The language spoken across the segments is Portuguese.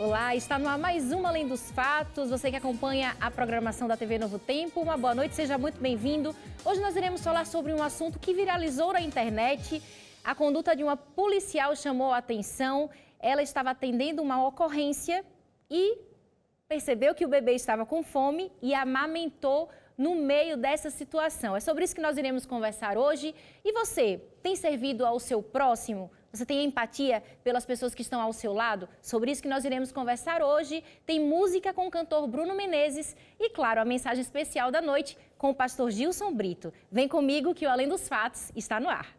Olá, está no ar mais uma Além dos Fatos. Você que acompanha a programação da TV Novo Tempo, uma boa noite, seja muito bem-vindo. Hoje nós iremos falar sobre um assunto que viralizou na internet. A conduta de uma policial chamou a atenção. Ela estava atendendo uma ocorrência e percebeu que o bebê estava com fome e amamentou no meio dessa situação. É sobre isso que nós iremos conversar hoje. E você, tem servido ao seu próximo? Você tem empatia pelas pessoas que estão ao seu lado? Sobre isso que nós iremos conversar hoje. Tem música com o cantor Bruno Menezes e, claro, a mensagem especial da noite com o pastor Gilson Brito. Vem comigo que o Além dos Fatos está no ar.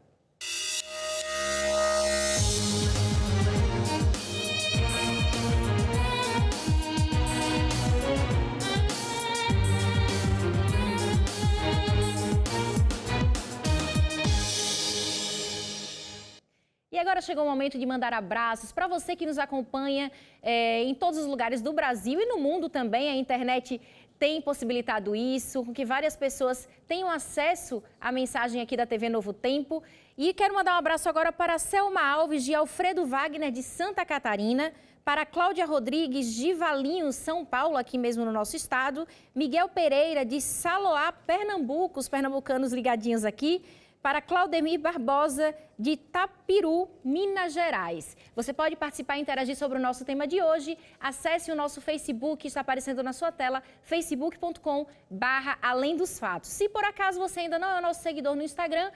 E agora chegou o momento de mandar abraços para você que nos acompanha em todos os lugares do Brasil e no mundo também. A internet tem possibilitado isso, com que várias pessoas tenham acesso à mensagem aqui da TV Novo Tempo. E quero mandar um abraço agora para Selma Alves, de Alfredo Wagner, de Santa Catarina, para Cláudia Rodrigues, de Valinhos, São Paulo, aqui mesmo no nosso estado, Miguel Pereira, de Saloá, Pernambuco, os pernambucanos ligadinhos aqui, para Claudemir Barbosa, de Tapiru, Minas Gerais. Você pode participar e interagir sobre o nosso tema de hoje. Acesse o nosso Facebook, está aparecendo na sua tela, facebook.com/Além dos Fatos. Se por acaso você ainda não é nosso seguidor no Instagram,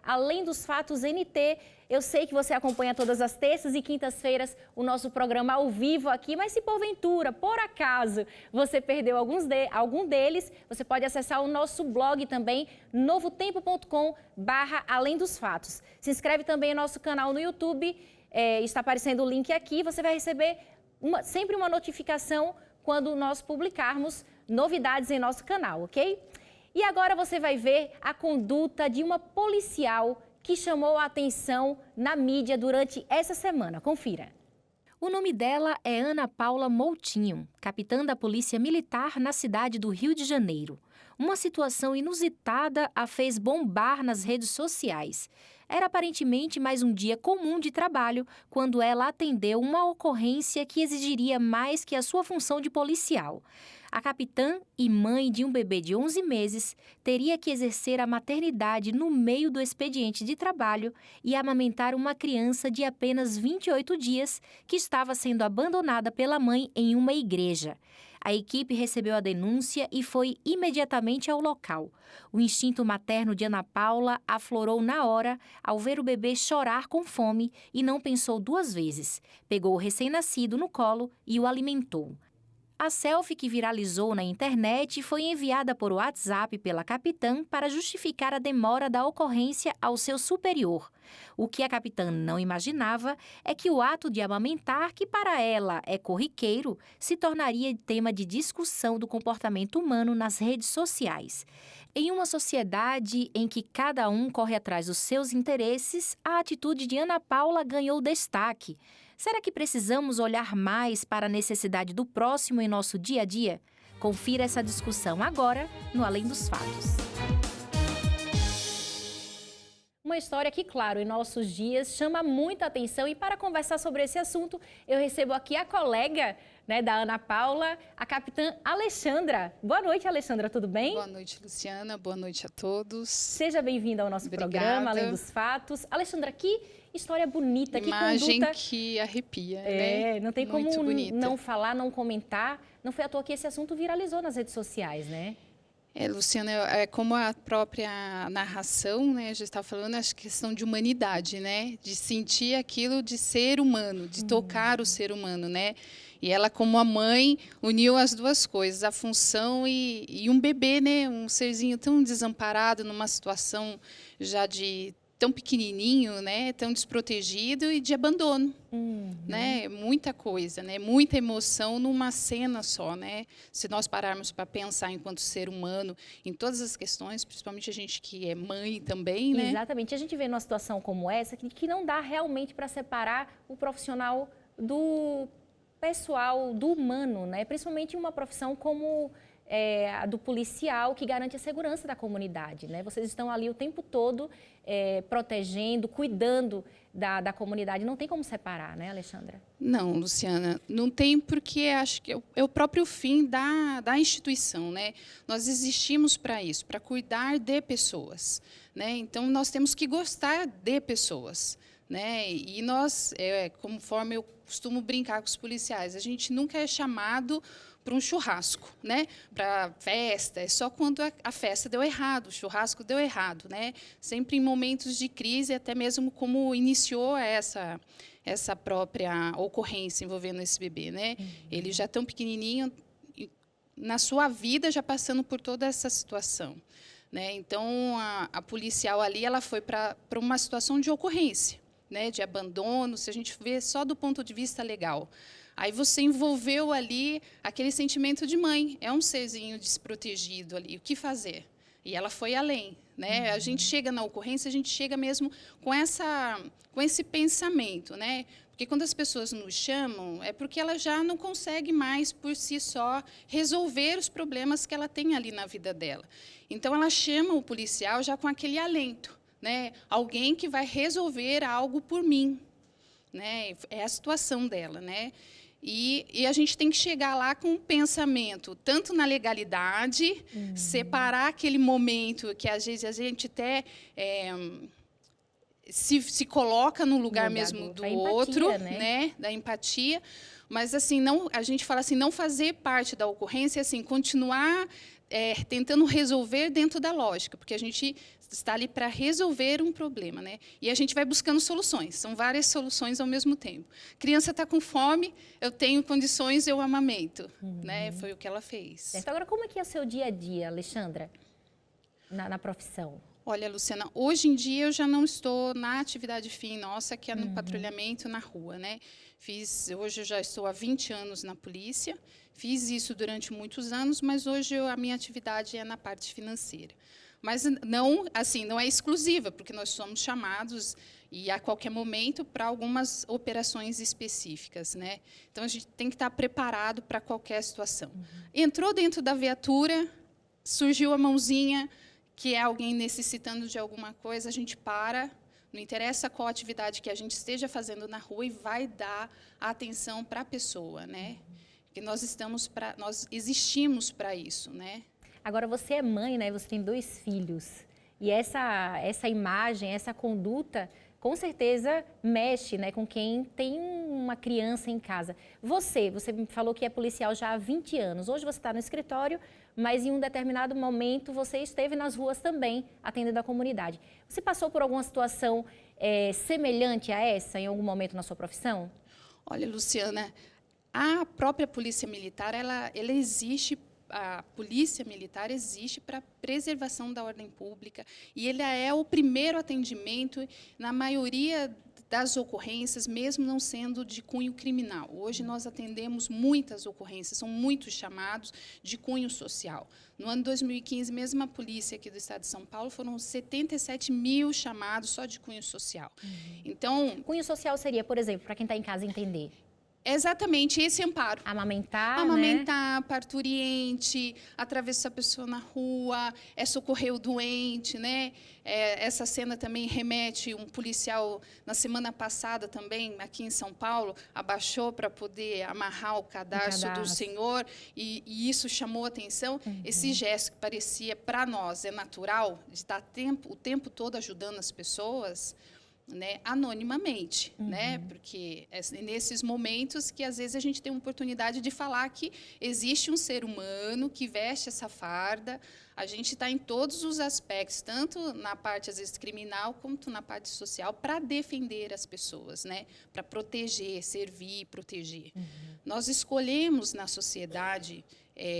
@AlemDosFatosNT. Eu sei que você acompanha todas as terças e quintas-feiras o nosso programa ao vivo aqui, mas se porventura, por acaso, você perdeu algum deles, você pode acessar o nosso blog também, novotempo.com/Além dos Fatos. Se inscreve também no nosso canal no YouTube, está aparecendo o link aqui, você vai receber sempre uma notificação quando nós publicarmos novidades em nosso canal, ok? E agora você vai ver a conduta de uma policial que chamou a atenção na mídia durante essa semana. Confira. O nome dela é Ana Paula Moutinho, capitã da Polícia Militar na cidade do Rio de Janeiro. Uma situação inusitada a fez bombar nas redes sociais. Era aparentemente mais um dia comum de trabalho quando ela atendeu uma ocorrência que exigiria mais que a sua função de policial. A capitã e mãe de um bebê de 11 meses teria que exercer a maternidade no meio do expediente de trabalho e amamentar uma criança de apenas 28 dias que estava sendo abandonada pela mãe em uma igreja. A equipe recebeu a denúncia e foi imediatamente ao local. O instinto materno de Ana Paula aflorou na hora ao ver o bebê chorar com fome e não pensou duas vezes. Pegou o recém-nascido no colo e o alimentou. A selfie que viralizou na internet foi enviada por WhatsApp pela capitã para justificar a demora da ocorrência ao seu superior. O que a capitã não imaginava é que o ato de amamentar, que para ela é corriqueiro, se tornaria tema de discussão do comportamento humano nas redes sociais. Em uma sociedade em que cada um corre atrás dos seus interesses, a atitude de Ana Paula ganhou destaque. Será que precisamos olhar mais para a necessidade do próximo em nosso dia a dia? Confira essa discussão agora no Além dos Fatos. Uma história que, claro, em nossos dias chama muita atenção, e para conversar sobre esse assunto, eu recebo aqui a colega da Ana Paula, a capitã Alexandra. Boa noite, Alexandra, tudo bem? Boa noite, Luciana, boa noite a todos. Seja bem-vinda ao nosso programa, Além dos Fatos. Alexandra, que história bonita, Imagem que conduta... que arrepia, né? Não tem muito como bonita. Não falar, não comentar. Não foi à toa que esse assunto viralizou nas redes sociais, né? Luciana, é como a própria narração, né, já estava falando, a questão de humanidade, né, de sentir aquilo de ser humano, de tocar o ser humano, né, e ela, como a mãe, uniu as duas coisas, a função e um bebê, né, um serzinho tão desamparado numa situação já de tão pequenininho, né, tão desprotegido e de abandono, né, muita coisa, né, muita emoção numa cena só, né. Se nós pararmos para pensar enquanto ser humano em todas as questões, principalmente a gente que é mãe também, né. Exatamente. A gente vê numa situação como essa que não dá realmente para separar o profissional do pessoal, do humano, né, principalmente em uma profissão como a do policial que garante a segurança da comunidade, né? Vocês estão ali o tempo todo protegendo, cuidando da comunidade. Não tem como separar, né, Alexandra? Não, Luciana, não tem, porque acho que é o próprio fim da instituição, né? Nós existimos para isso, para cuidar de pessoas, né? Então, nós temos que gostar de pessoas, né? E nós, conforme eu costumo brincar com os policiais, a gente nunca é chamado para um churrasco, né? Para festa, é só quando a festa deu errado, o churrasco deu errado, né? Sempre em momentos de crise, até mesmo como iniciou essa própria ocorrência envolvendo esse bebê, né? Ele já tão pequenininho, na sua vida já passando por toda essa situação, né? Então a policial ali, ela foi para uma situação de ocorrência, né? De abandono, se a gente vê só do ponto de vista legal. Aí você envolveu ali aquele sentimento de mãe, é um serzinho desprotegido ali, o que fazer? E ela foi além, né? A gente chega na ocorrência, a gente chega mesmo com esse pensamento, né? Porque quando as pessoas nos chamam, é porque ela já não consegue mais, por si só, resolver os problemas que ela tem ali na vida dela. Então, ela chama o policial já com aquele alento, né? Alguém que vai resolver algo por mim, né? É a situação dela, né? E a gente tem que chegar lá com um pensamento, tanto na legalidade, separar aquele momento que, às vezes, a gente até se coloca no lugar mesmo do outro, né? Da empatia. Mas assim, não, a gente fala assim, não fazer parte da ocorrência, assim, continuar tentando resolver dentro da lógica, porque a gente está ali para resolver um problema, né? E a gente vai buscando soluções, são várias soluções ao mesmo tempo. Criança está com fome, eu tenho condições, eu amamento, né? Foi o que ela fez. Então, agora, como é que é o seu dia a dia, Alexandra, na profissão? Olha, Luciana, hoje em dia eu já não estou na atividade fim nossa, que é no patrulhamento na rua, né? Hoje eu já estou há 20 anos na polícia, fiz isso durante muitos anos, mas hoje a minha atividade é na parte financeira. Mas não, assim, não é exclusiva, porque nós somos chamados e a qualquer momento para algumas operações específicas, né? Então a gente tem que estar preparado para qualquer situação. Entrou dentro da viatura, surgiu a mãozinha, que é alguém necessitando de alguma coisa, a gente para, não interessa qual atividade que a gente esteja fazendo na rua, e vai dar a atenção para a pessoa, né? Porque nós existimos para isso, né? Agora, você é mãe, né? Você tem 2 filhos. E essa imagem, essa conduta, com certeza mexe, né, com quem tem uma criança em casa. Você me falou que é policial já há 20 anos. Hoje você está no escritório, mas em um determinado momento você esteve nas ruas também, atendendo a comunidade. Você passou por alguma situação semelhante a essa em algum momento na sua profissão? Olha, Luciana, a própria Polícia Militar, ela existe. A Polícia Militar existe para preservação da ordem pública, e ele é o primeiro atendimento na maioria das ocorrências, mesmo não sendo de cunho criminal. Hoje nós atendemos muitas ocorrências, são muitos chamados de cunho social. No ano 2015, mesmo a polícia aqui do estado de São Paulo, foram 77 mil chamados só de cunho social. Então, cunho social seria, por exemplo, para quem está em casa entender. Exatamente, esse amparo. Amamentar, né? Parturiente, atravessar a pessoa na rua, socorrer o doente, né? Essa cena também remete, um policial, na semana passada também, aqui em São Paulo, abaixou para poder amarrar o cadarço do senhor, e isso chamou atenção. Esse gesto que parecia, para nós, é natural, de estar o tempo todo ajudando as pessoas, né, anonimamente, né, porque é nesses momentos que às vezes a gente tem uma oportunidade de falar que existe um ser humano que veste essa farda. A gente está em todos os aspectos, tanto na parte às vezes criminal quanto na parte social, para defender as pessoas, né, para proteger, servir, proteger. Nós escolhemos na sociedade,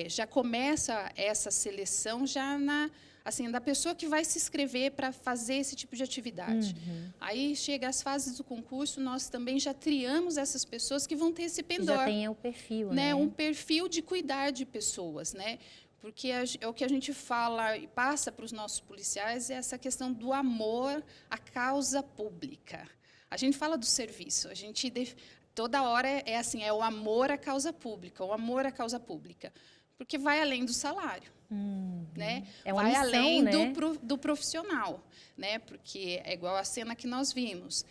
já começa essa seleção já assim, da pessoa que vai se inscrever para fazer esse tipo de atividade. Aí chega as fases do concurso, nós também já triamos essas pessoas que vão ter esse pendor. Já tem o perfil, né? Um perfil de cuidar de pessoas, né? Porque é o que a gente fala e passa para os nossos policiais, é essa questão do amor à causa pública. A gente fala do serviço, a gente toda hora é assim, é o amor à causa pública, o amor à causa pública. porque vai além do salário. Né? É uma vai missão, além né? do profissional, né? Porque é igual a cena que nós vimos.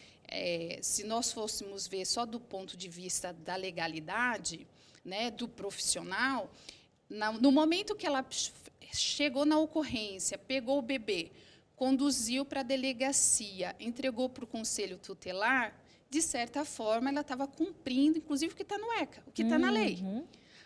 Se nós fôssemos ver só do ponto de vista da legalidade, né, do profissional, no momento que ela chegou na ocorrência, pegou o bebê, conduziu para a delegacia, entregou para o conselho tutelar, de certa forma, ela estava cumprindo, inclusive, o que está no ECA, o que está na lei.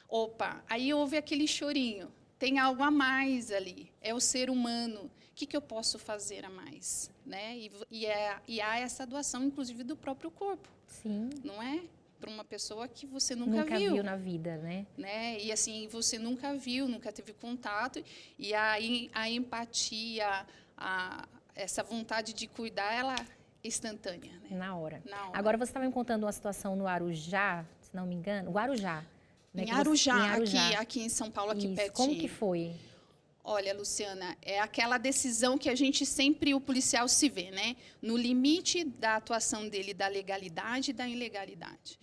Opa, aí houve aquele chorinho. Tem algo a mais ali, é o ser humano. O que eu posso fazer a mais? Né? E há essa doação, inclusive, do próprio corpo. Sim. Não é? Para uma pessoa que você nunca viu na vida, né? E assim, você nunca viu, nunca teve contato. E aí a empatia, essa vontade de cuidar, ela é instantânea. Né? Na hora. Agora, você estava me contando uma situação no Arujá, se não me engano. Guarujá. Né, em Arujá, aqui em São Paulo, aqui pertinho. Como que foi? Olha, Luciana, é aquela decisão que a gente sempre, o policial se vê, né? No limite da atuação dele, da legalidade e da ilegalidade.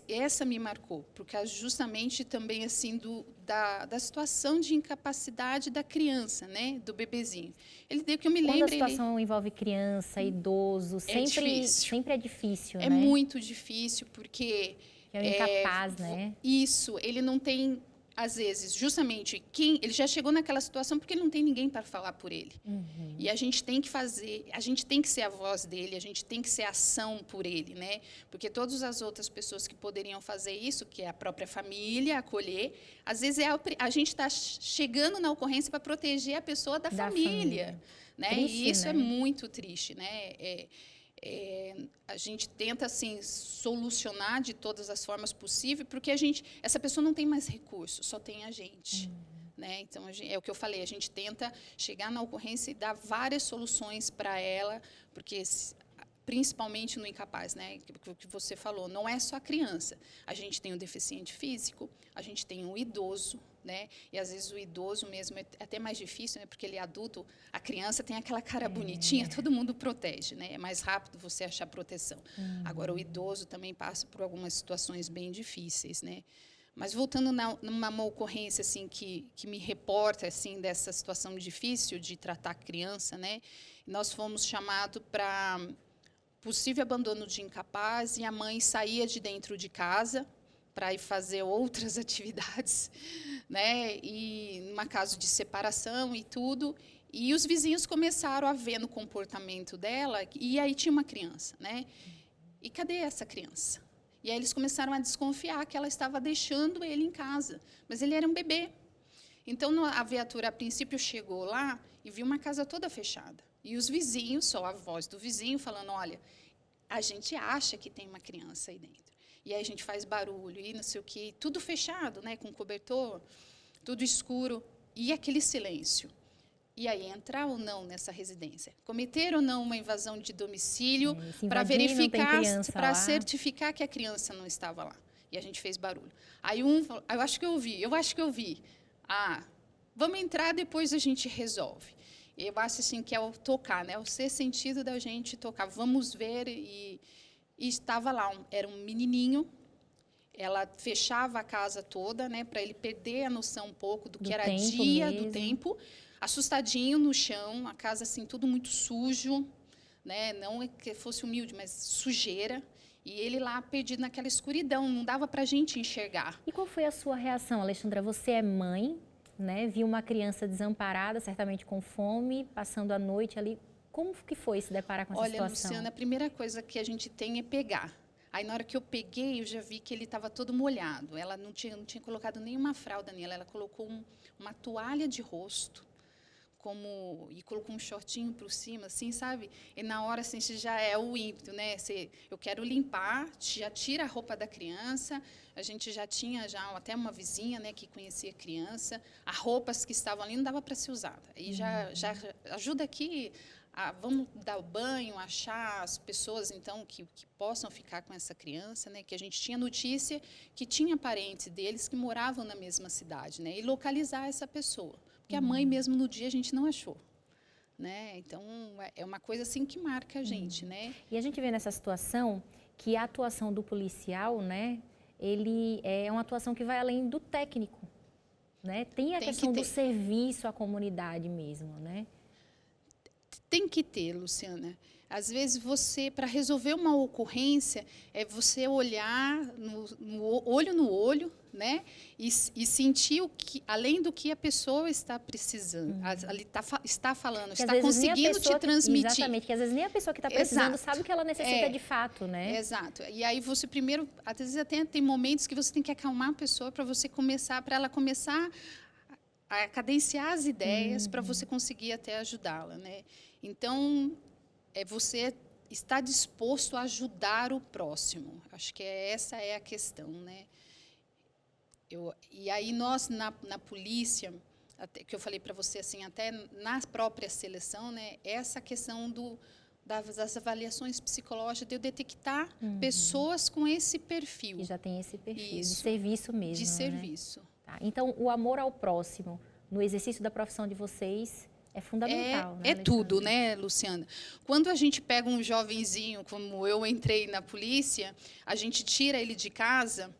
Essa me marcou, porque justamente também assim da situação de incapacidade da criança, né? Do bebezinho. Ele deu que eu me lembro. Quando a situação envolve criança, idoso, sempre é difícil, né? É muito difícil, porque é incapaz, né? Isso, ele não tem, às vezes, justamente, ele já chegou naquela situação porque ele não tem ninguém para falar por ele. E a gente tem que a gente tem que ser a voz dele, a gente tem que ser a ação por ele, né? Porque todas as outras pessoas que poderiam fazer isso, que é a própria família, acolher, às vezes a gente está chegando na ocorrência para proteger a pessoa da família. Né? Triste, e isso, né? É muito triste, né? A gente tenta assim solucionar de todas as formas possíveis, porque essa pessoa não tem mais recurso, só tem a gente. Né? Então, é o que eu falei, a gente tenta chegar na ocorrência e dar várias soluções para ela, porque principalmente no incapaz, né? O que você falou, não é só a criança. A gente tem um deficiente físico, a gente tem um idoso, né? E às vezes o idoso mesmo é até mais difícil, né? Porque ele é adulto, a criança tem aquela cara bonitinha, todo mundo protege, né? É mais rápido você achar proteção. Agora o idoso também passa por algumas situações bem difíceis, né? Mas voltando numa ocorrência assim que me reporta assim dessa situação difícil de tratar a criança, né? Nós fomos chamados para possível abandono de incapaz e a mãe saía de dentro de casa para ir fazer outras atividades, né? E numa casa de separação e tudo, e os vizinhos começaram a ver no comportamento dela, e aí tinha uma criança, né? E cadê essa criança? E aí eles começaram a desconfiar que ela estava deixando ele em casa, mas ele era um bebê. Então a viatura a princípio chegou lá e viu uma casa toda fechada. E os vizinhos, só a voz do vizinho falando, olha, a gente acha que tem uma criança aí dentro. E aí a gente faz barulho e não sei o quê, tudo fechado, né, com cobertor, tudo escuro, e aquele silêncio. E aí, entrar ou não nessa residência? Cometer ou não uma invasão de domicílio para verificar, para certificar que a criança não estava lá. E a gente fez barulho. Aí um falou, eu acho que eu vi. Ah, vamos entrar, depois a gente resolve. Eu acho assim, que é o tocar, né? O ser sentido da gente tocar. Vamos ver, e estava lá, era um menininho. Ela fechava a casa toda, né, para ele perder a noção um pouco do que era dia do tempo. Assustadinho no chão, a casa assim, tudo muito sujo, né? Não é que fosse humilde, mas sujeira. E ele lá perdido naquela escuridão, não dava para a gente enxergar. E qual foi a sua reação, Alexandra? Você é mãe, né? Viu uma criança desamparada, certamente com fome, passando a noite ali. Como que foi se deparar com essa situação? Olha, Luciana, a primeira coisa que a gente tem é pegar. Aí, na hora que eu peguei, eu já vi que ele estava todo molhado. Ela não tinha colocado nenhuma fralda nele, ela colocou uma toalha de rosto, e colocou um shortinho por cima, assim, sabe? E na hora, assim, já é o ímpeto, né? Eu quero limpar, já tira a roupa da criança. A gente já tinha até uma vizinha, né, que conhecia a criança. As roupas que estavam ali não dava para ser usada. E já ajuda aqui, vamos dar o banho, achar as pessoas, então, que possam ficar com essa criança, né? Que a gente tinha notícia que tinha parentes deles que moravam na mesma cidade, né? E localizar essa pessoa. Porque a mãe mesmo no dia a gente não achou, né? Então é uma coisa assim que marca a gente, né? E a gente vê nessa situação que a atuação do policial, né? Ele é uma atuação que vai além do técnico, né? Tem a questão do serviço à comunidade mesmo, né? Tem que ter, Luciana. Às vezes você, para resolver uma ocorrência, é você olhar olho no olho, né? E sentir o que, além do que a pessoa está precisando, ali está falando, que está conseguindo te transmitir. Exatamente, que às vezes nem a pessoa que está precisando sabe o que ela necessita de fato, né? Exato. E aí você primeiro, às vezes até tem momentos que você tem que acalmar a pessoa para ela começar a cadenciar as ideias para você conseguir até ajudá-la, né? Então, você está disposto a ajudar o próximo. Acho que essa é a questão, né? E aí nós, na polícia, até, que eu falei para você, assim, até na própria seleção, né, essa questão das avaliações psicológicas, de eu detectar pessoas com esse perfil. Que já tem esse perfil, de serviço mesmo. De serviço. Né? Tá. Então, o amor ao próximo, no exercício da profissão de vocês, é fundamental, né, Alexandra? Tudo, né, Luciana? Quando a gente pega um jovenzinho, como eu entrei na polícia, a gente tira ele de casa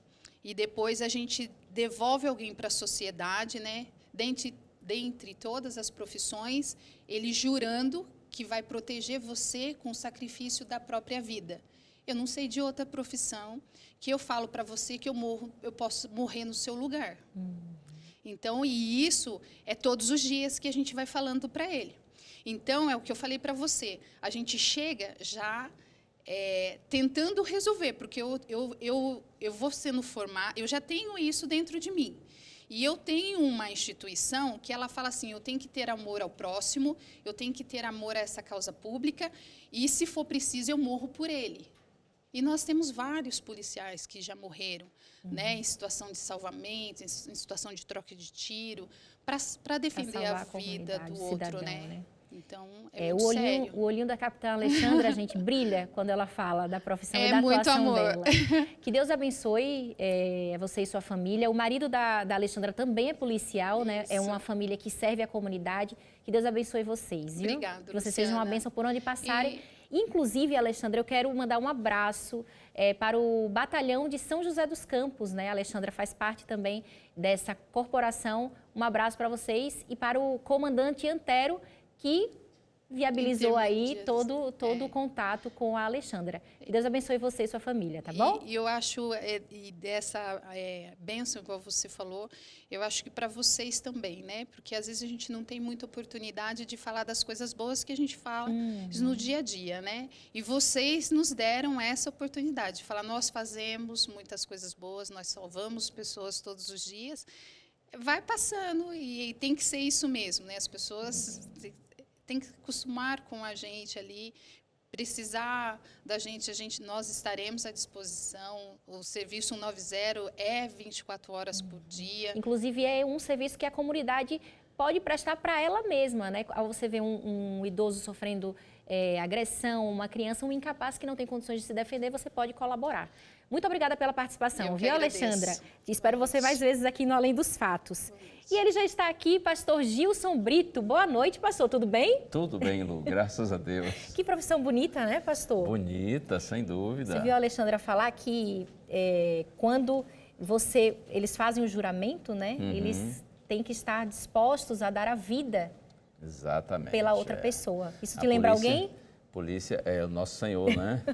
e depois a gente devolve alguém para a sociedade, né? Dentre todas as profissões, ele jurando que vai proteger você com o sacrifício da própria vida. Eu não sei de outra profissão que eu falo para você que eu posso morrer no seu lugar. Então, e isso é todos os dias que a gente vai falando para ele. Então, é o que eu falei para você. A gente chega já tentando resolver, porque eu vou sendo formada, eu já tenho isso dentro de mim. E eu tenho uma instituição que ela fala assim, eu tenho que ter amor ao próximo, eu tenho que ter amor a essa causa pública, e, se for preciso, eu morro por ele. E nós temos vários policiais que já morreram, né, em situação de salvamento, em situação de troca de tiro, para defender a vida do outro, cidadão, né? Então, muito sério. O olhinho da capitã Alexandra, a gente brilha quando ela fala da profissão e da atuação dela. Que Deus abençoe você e sua família. O marido da Alexandra também é policial, né? É uma família que serve a comunidade. Que Deus abençoe vocês, viu? Obrigada, que vocês sejam uma bênção por onde passarem. Inclusive, Alexandra, eu quero mandar um abraço para o Batalhão de São José dos Campos, né? A Alexandra faz parte também dessa corporação. Um abraço para vocês e para o comandante Antero, que viabilizou aí todo o contato com a Alexandra. Que Deus abençoe você e sua família, tá bom? E eu acho, dessa bênção, como você falou, eu acho que para vocês também, né? Porque às vezes a gente não tem muita oportunidade de falar das coisas boas que a gente fala no dia a dia, né? E vocês nos deram essa oportunidade de falar, nós fazemos muitas coisas boas, nós salvamos pessoas todos os dias. Vai passando e tem que ser isso mesmo, né? As pessoas tem que acostumar com a gente ali, precisar da gente, nós estaremos à disposição. O serviço 190 é 24 horas por dia. Inclusive, é um serviço que a comunidade pode prestar para ela mesma, né? Ao você ver um idoso sofrendo agressão, uma criança, um incapaz que não tem condições de se defender, você pode colaborar. Muito obrigada pela participação, viu, Alexandra? Espero você mais vezes aqui no Além dos Fatos. E ele já está aqui, pastor Gilson Brito. Boa noite, pastor, tudo bem? Tudo bem, Lu, graças a Deus. Que profissão bonita, né, pastor? Bonita, sem dúvida. Você viu a Alexandra falar que quando eles fazem o juramento, né, eles têm que estar dispostos a dar a vida. Exatamente. Pela outra pessoa. Isso te lembra alguém? Polícia é o nosso Senhor, né?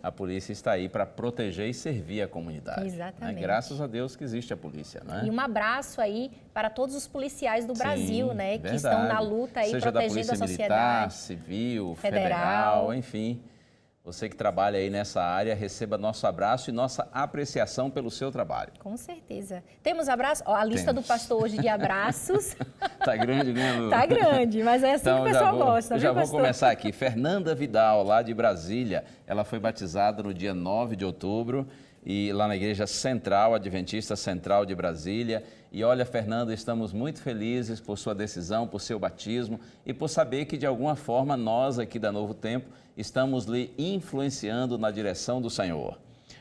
A polícia está aí para proteger e servir a comunidade. Exatamente. Né? Graças a Deus que existe a polícia, né? E um abraço aí para todos os policiais do Brasil, né? Verdade. Que estão na luta aí, protegendo a sociedade. Seja da Polícia Militar, Civil, Federal, enfim. Você que trabalha aí nessa área, receba nosso abraço e nossa apreciação pelo seu trabalho. Com certeza. Temos abraço? Ó, a lista do pastor hoje de abraços. Tá grande, né, Lu? Tá grande, mas é assim que o pessoal gosta, viu, já pastor? Vou começar aqui. Fernanda Vidal, lá de Brasília, ela foi batizada no dia 9 de outubro, e lá na Igreja Central, Adventista Central de Brasília. E olha, Fernanda, estamos muito felizes por sua decisão, por seu batismo e por saber que, de alguma forma, nós aqui da Novo Tempo estamos lhe influenciando na direção do Senhor.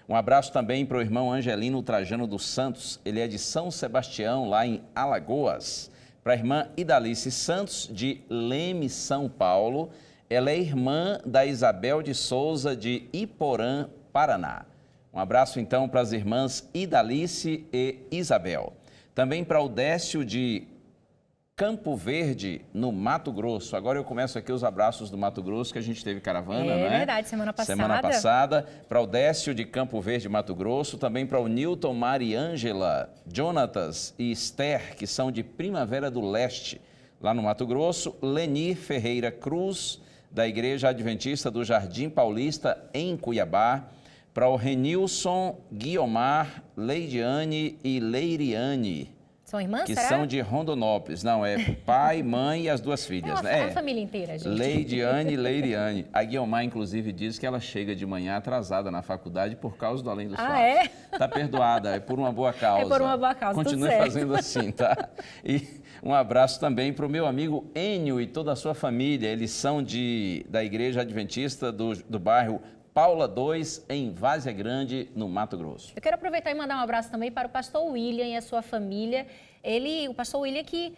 Um abraço também para o irmão Angelino Trajano dos Santos, ele é de São Sebastião, lá em Alagoas. Para a irmã Idalice Santos, de Leme, São Paulo, ela é irmã da Isabel de Souza, de Iporã, Paraná. Um abraço, então, para as irmãs Idalice e Isabel. Também para o Décio de Campo Verde, no Mato Grosso. Agora eu começo aqui os abraços do Mato Grosso, que a gente teve caravana, né? É verdade, semana passada. Semana passada. Para o Décio de Campo Verde, Mato Grosso. Também para o Newton, Mariângela, Jonatas e Esther, que são de Primavera do Leste, lá no Mato Grosso. Leni Ferreira Cruz, da Igreja Adventista do Jardim Paulista, em Cuiabá. Para o Renilson, Guiomar, Leidiane e Leiriane, São irmãs, que será? são de Rondonópolis. Não, é pai, mãe e as duas filhas, né? A família inteira, gente. Leidiane e Leiriane. A Guiomar, inclusive, diz que ela chega de manhã atrasada na faculdade por causa do Além dos Fatos. É? Tá perdoada, é por uma boa causa. É por uma boa causa, Continue tudo certo. fazendo assim, tá? E um abraço também para o meu amigo Enio e toda a sua família. Eles são da Igreja Adventista do bairro Paula 2, em Várzea Grande, no Mato Grosso. Eu quero aproveitar e mandar um abraço também para o pastor William e a sua família. O pastor William, que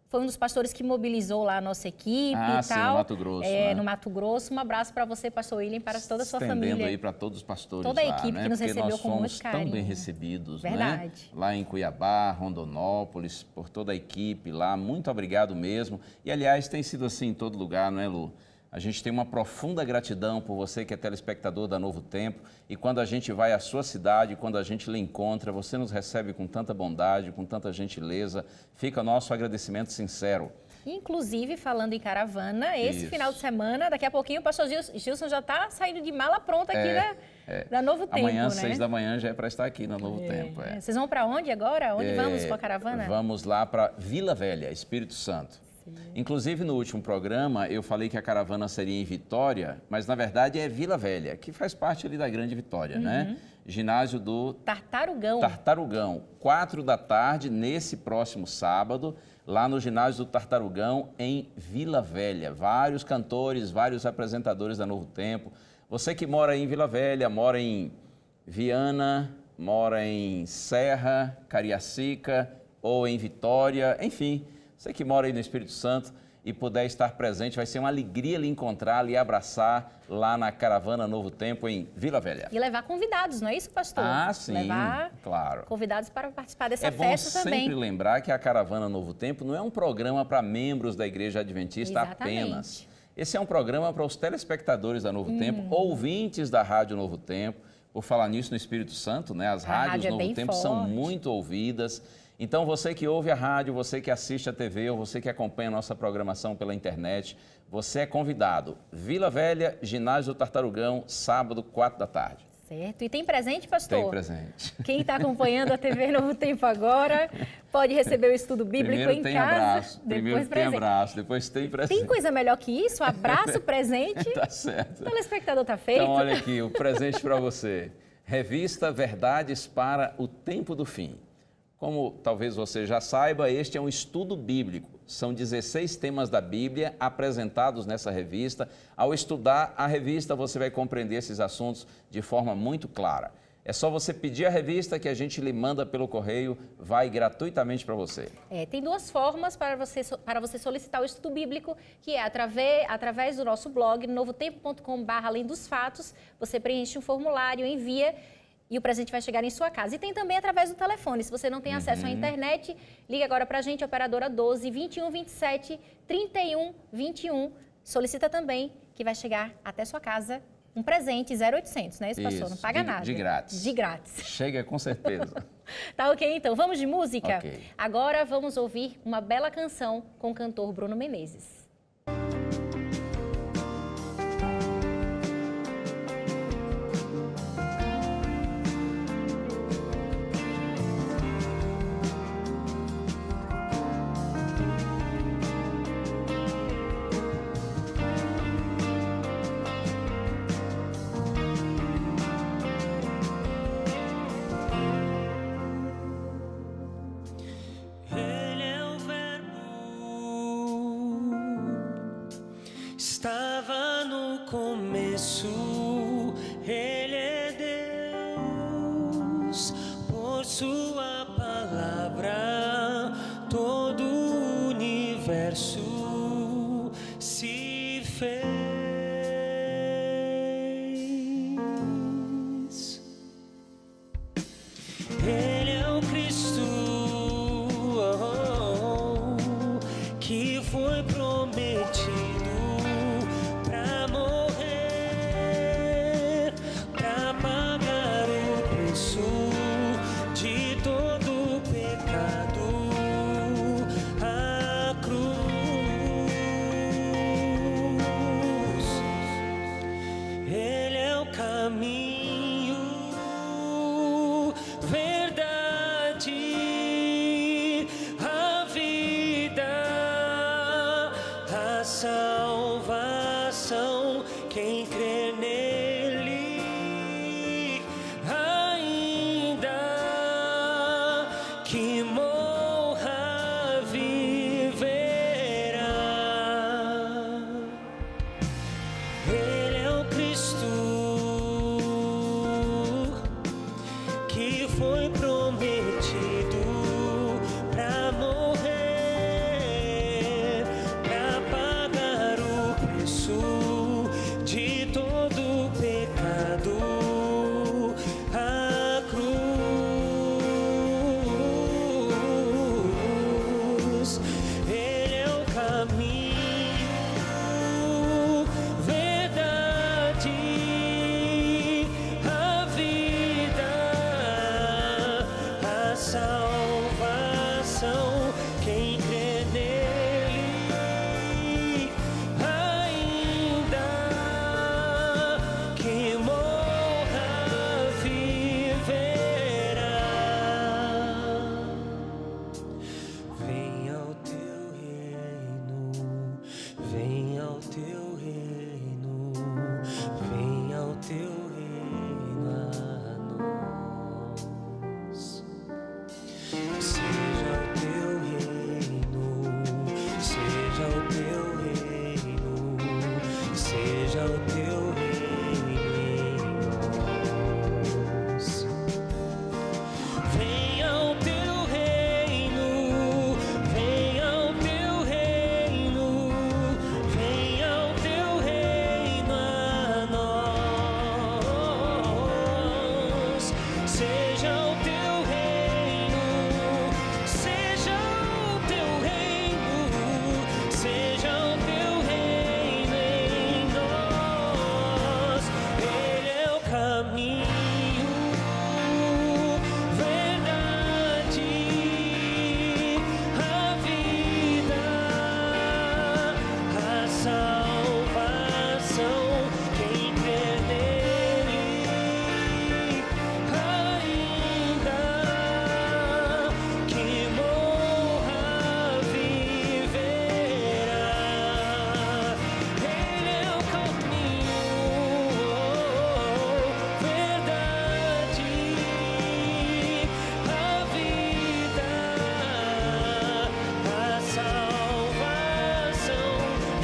foi um dos pastores que mobilizou lá a nossa equipe e tal. Sim, no Mato Grosso, né? No Mato Grosso. Um abraço para você, pastor William, e para toda a sua família. Estendendo aí para todos os pastores toda a lá, equipe né? que nos Porque recebeu nós com muito somos carinho. tão bem recebidos, Verdade. né? Lá em Cuiabá, Rondonópolis, por toda a equipe lá. Muito obrigado mesmo. E, aliás, tem sido assim em todo lugar, não é, Lu? A gente tem uma profunda gratidão por você que é telespectador da Novo Tempo, e quando a gente vai à sua cidade, quando a gente lhe encontra, você nos recebe com tanta bondade, com tanta gentileza. Fica nosso agradecimento sincero. Inclusive, falando em caravana, esse Isso. final de semana, daqui a pouquinho o pastor Gilson já está saindo de mala pronta aqui da Novo Tempo, Amanhã, né? 6 da manhã, já é para estar aqui na Novo Tempo. É. Vocês vão para onde agora? Onde vamos com a caravana? Vamos lá para Vila Velha, Espírito Santo. Inclusive, no último programa, eu falei que a caravana seria em Vitória, mas, na verdade, é Vila Velha, que faz parte ali da Grande Vitória, né? Ginásio do Tartarugão, 4 da tarde, nesse próximo sábado, lá no ginásio do Tartarugão, em Vila Velha. Vários cantores, vários apresentadores da Novo Tempo. Você que mora em Vila Velha, mora em Viana, mora em Serra, Cariacica ou em Vitória, enfim, você que mora aí no Espírito Santo e puder estar presente, vai ser uma alegria lhe encontrar, lhe abraçar lá na Caravana Novo Tempo em Vila Velha. E levar convidados, não é isso, pastor? Ah, sim, levar claro. Convidados para participar dessa festa É bom também. sempre lembrar que a Caravana Novo Tempo não é um programa para membros da Igreja Adventista Exatamente. apenas. Esse é um programa para os telespectadores da Novo Tempo, ouvintes da Rádio Novo Tempo. Por falar nisso no Espírito Santo, né? As rádios rádio é Novo bem Tempo são forte. muito ouvidas. Então, você que ouve a rádio, você que assiste a TV, ou você que acompanha a nossa programação pela internet, você é convidado. Vila Velha, Ginásio do Tartarugão, sábado, 4 da tarde. Certo. E tem presente, pastor? Tem presente. Quem está acompanhando a TV Novo Tempo agora pode receber o estudo bíblico Primeiro em tem casa. abraço, primeiro Depois tem presente. abraço, depois tem presente. Tem coisa melhor que isso? Abraço, presente. Tá certo. O telespectador está feito. Então, olha aqui, o presente para você. Revista Verdades para o Tempo do Fim. Como talvez você já saiba, este é um estudo bíblico. São 16 temas da Bíblia apresentados nessa revista. Ao estudar a revista, você vai compreender esses assuntos de forma muito clara. É só você pedir a revista que a gente lhe manda pelo correio, vai gratuitamente para você. Tem duas formas para você solicitar o estudo bíblico, que é através do nosso blog, novotempo.com/além dos fatos. Você preenche um formulário, envia e o presente vai chegar em sua casa. E tem também através do telefone. Se você não tem acesso à internet, liga agora para a gente, operadora 12 21 27 31 21. Solicita também que vai chegar até sua casa um presente 0800, né? Isso, pastor? Não paga nada. De grátis. De grátis. Chega com certeza. Tá ok, então. Vamos de música? Ok. Agora vamos ouvir uma bela canção com o cantor Bruno Menezes. Estava no começo, Ele é Deus, por Sua palavra, todo o universo se fez. Ele é o Cristo, Ele é o caminho, verdade, a vida, a salvação. Quem crê nele, ainda que morra, viverá. Ele é o Cristo que foi prometido para morrer, para pagar o preço de todo pecado, a cruz. Ele é o caminho, verdade, a vida, a salvação. Quem crê nele, ainda que morra, viverá. Venha ao teu reino, venha ao teu reino, venha ao teu reino a nós. Seja o teu reino, seja o teu reino, seja o teu reino em nós. Venha ao teu reino, venha ao teu reino, venha ao teu reino a nós. Seja o teu reino, seja o teu reino, seja o teu reino em nós. Ele é o caminho, verdade, a vida, a salvação. Quem crê nele, ainda que morra, viverá. Ele é o caminho, verdade, a vida, a salvação.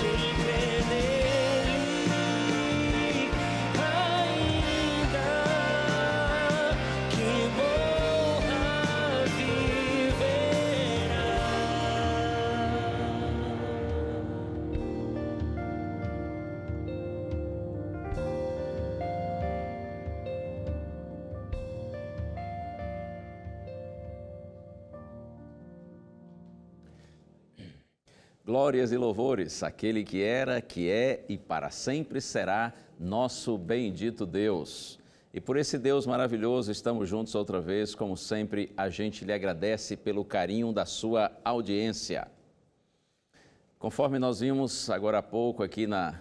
Quem crê nele, ainda que morra, viverá. Glórias e louvores àquele que era, que é e para sempre será nosso bendito Deus. E por esse Deus maravilhoso estamos juntos outra vez. Como sempre, a gente lhe agradece pelo carinho da sua audiência. Conforme nós vimos agora há pouco aqui na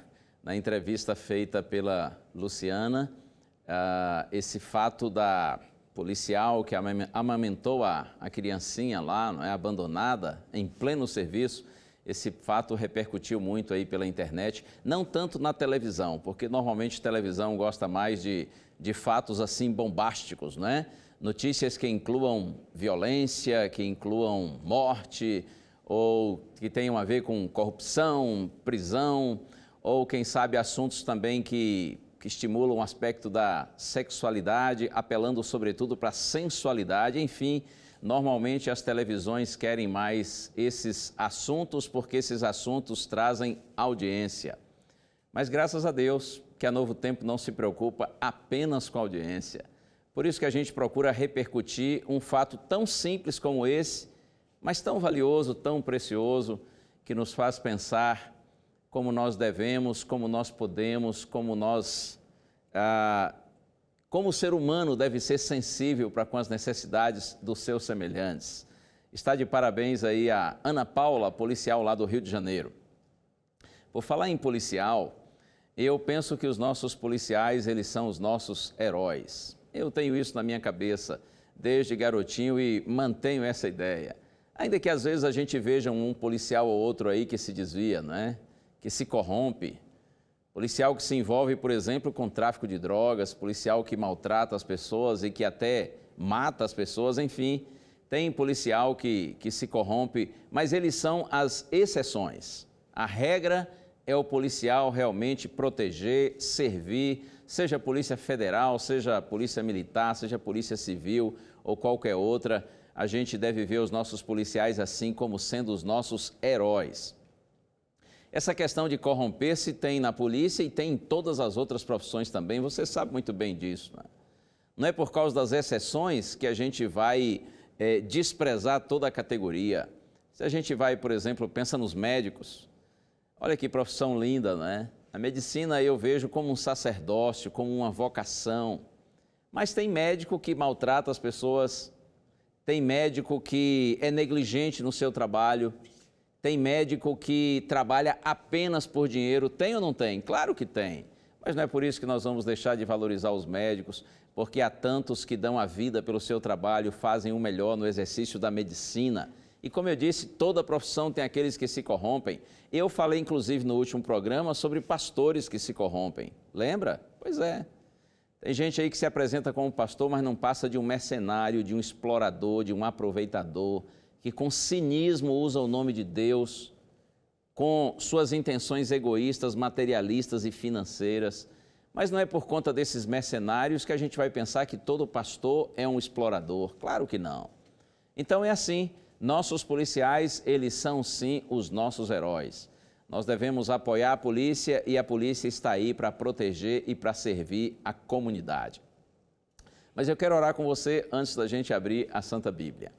entrevista feita pela Luciana, esse fato da policial que amamentou a criancinha lá, não é, abandonada, em pleno serviço, esse fato repercutiu muito aí pela internet, não tanto na televisão, porque normalmente a televisão gosta mais de fatos assim bombásticos, né? Notícias que incluam violência, que incluam morte, ou que tenham a ver com corrupção, prisão, ou quem sabe assuntos também que estimulam o aspecto da sexualidade, apelando sobretudo para a sensualidade, enfim. Normalmente as televisões querem mais esses assuntos porque esses assuntos trazem audiência. Mas graças a Deus que a Novo Tempo não se preocupa apenas com a audiência. Por isso que a gente procura repercutir um fato tão simples como esse, mas tão valioso, tão precioso, que nos faz pensar como nós devemos, como nós podemos, como o ser humano deve ser sensível para com as necessidades dos seus semelhantes. Está de parabéns aí a Ana Paula, policial lá do Rio de Janeiro. Por falar em policial, Eu penso que os nossos policiais, eles são os nossos heróis. Eu tenho isso na minha cabeça desde garotinho e mantenho essa ideia. Ainda que às vezes a gente veja um policial ou outro aí que se desvia, não é? Que se corrompe. Policial que se envolve, por exemplo, com tráfico de drogas, policial que maltrata as pessoas e que até mata as pessoas, enfim. Tem policial que se corrompe, mas eles são as exceções. A regra é o policial realmente proteger, servir, seja a Polícia Federal, seja a Polícia Militar, seja a Polícia Civil ou qualquer outra. A gente deve ver os nossos policiais assim como sendo os nossos heróis. Essa questão de corromper-se tem na polícia e tem em todas as outras profissões também, você sabe muito bem disso, né? Não é por causa das exceções que a gente vai desprezar toda a categoria. Se a gente vai, por exemplo, pensa nos médicos, olha que profissão linda, né? A medicina eu vejo como um sacerdócio, como uma vocação, mas tem médico que maltrata as pessoas, tem médico que é negligente no seu trabalho, tem médico que trabalha apenas por dinheiro, tem ou não tem? Claro que tem, mas não é por isso que nós vamos deixar de valorizar os médicos, porque há tantos que dão a vida pelo seu trabalho, fazem o melhor no exercício da medicina. E como eu disse, toda profissão tem aqueles que se corrompem. Eu falei, inclusive, no último programa sobre pastores que se corrompem. Lembra? Pois é. Tem gente aí que se apresenta como pastor, mas não passa de um mercenário, de um explorador, de um aproveitador, que com cinismo usa o nome de Deus, com suas intenções egoístas, materialistas e financeiras. Mas não é por conta desses mercenários que a gente vai pensar que todo pastor é um explorador. Claro que não. Então é assim, nossos policiais, eles são sim os nossos heróis. Nós devemos apoiar a polícia e a polícia está aí para proteger e para servir a comunidade. Mas eu quero orar com você antes da gente abrir a Santa Bíblia.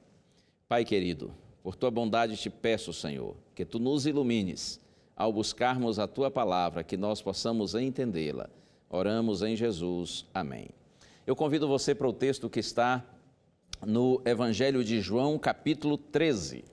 Pai querido, por tua bondade te peço, Senhor, que tu nos ilumines ao buscarmos a tua palavra, que nós possamos entendê-la. Oramos em Jesus. Amém. Eu convido você para o texto que está no Evangelho de João, capítulo 13.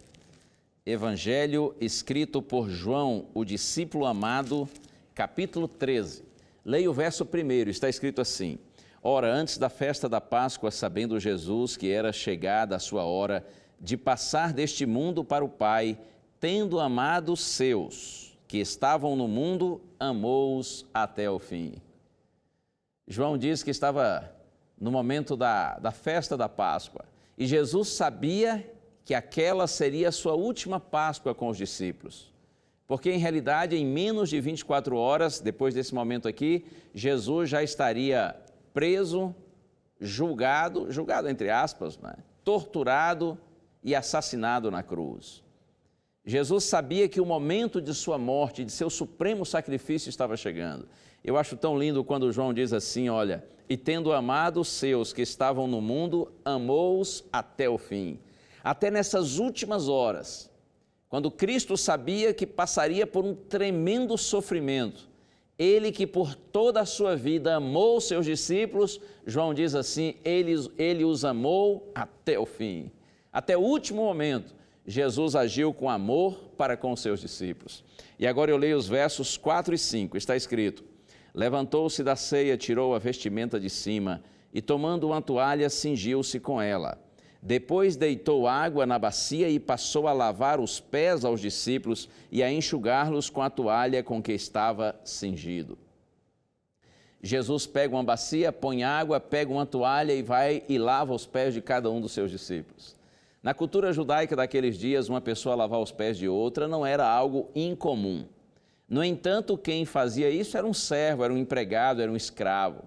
Evangelho escrito por João, o discípulo amado, capítulo 13. Leia o verso primeiro, está escrito assim: Ora, antes da festa da Páscoa, sabendo Jesus que era chegada a sua hora de passar deste mundo para o Pai, tendo amado os seus que estavam no mundo, amou-os até o fim. João diz que estava no momento da festa da Páscoa e Jesus sabia que aquela seria a sua última Páscoa com os discípulos. Porque, em realidade, em menos de 24 horas, depois desse momento aqui, Jesus já estaria preso, julgado entre aspas, né? Torturado e assassinado na cruz. Jesus sabia que o momento de sua morte, de seu supremo sacrifício estava chegando. Eu acho tão lindo quando João diz assim, olha, e tendo amado os seus que estavam no mundo, amou-os até o fim. Até nessas últimas horas, quando Cristo sabia que passaria por um tremendo sofrimento, ele que por toda a sua vida amou os seus discípulos, João diz assim, ele os amou até o fim. Até o último momento, Jesus agiu com amor para com os seus discípulos. E agora eu leio os versos 4 e 5, está escrito: Levantou-se da ceia, tirou a vestimenta de cima e, tomando uma toalha, cingiu-se com ela. Depois deitou água na bacia e passou a lavar os pés aos discípulos e a enxugá-los com a toalha com que estava cingido. Jesus pega uma bacia, põe água, pega uma toalha e vai e lava os pés de cada um dos seus discípulos. Na cultura judaica daqueles dias, uma pessoa lavar os pés de outra não era algo incomum. No entanto, quem fazia isso era um servo, era um empregado, era um escravo.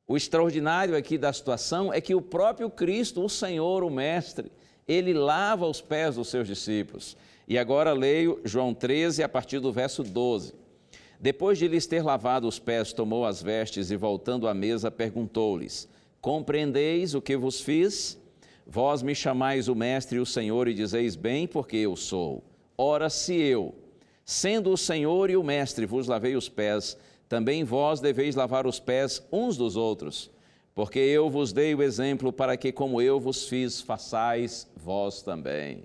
O extraordinário aqui da situação é que o próprio Cristo, o Senhor, o Mestre, ele lava os pés dos seus discípulos. E agora leio João 13, a partir do verso 12. Depois de lhes ter lavado os pés, tomou as vestes e, voltando à mesa, perguntou-lhes: Compreendeis o que vos fiz? Vós me chamais o Mestre e o Senhor e dizeis bem, porque eu sou. Ora, se eu, sendo o Senhor e o Mestre, vos lavei os pés, também vós deveis lavar os pés uns dos outros, porque eu vos dei o exemplo para que, como eu vos fiz, façais vós também.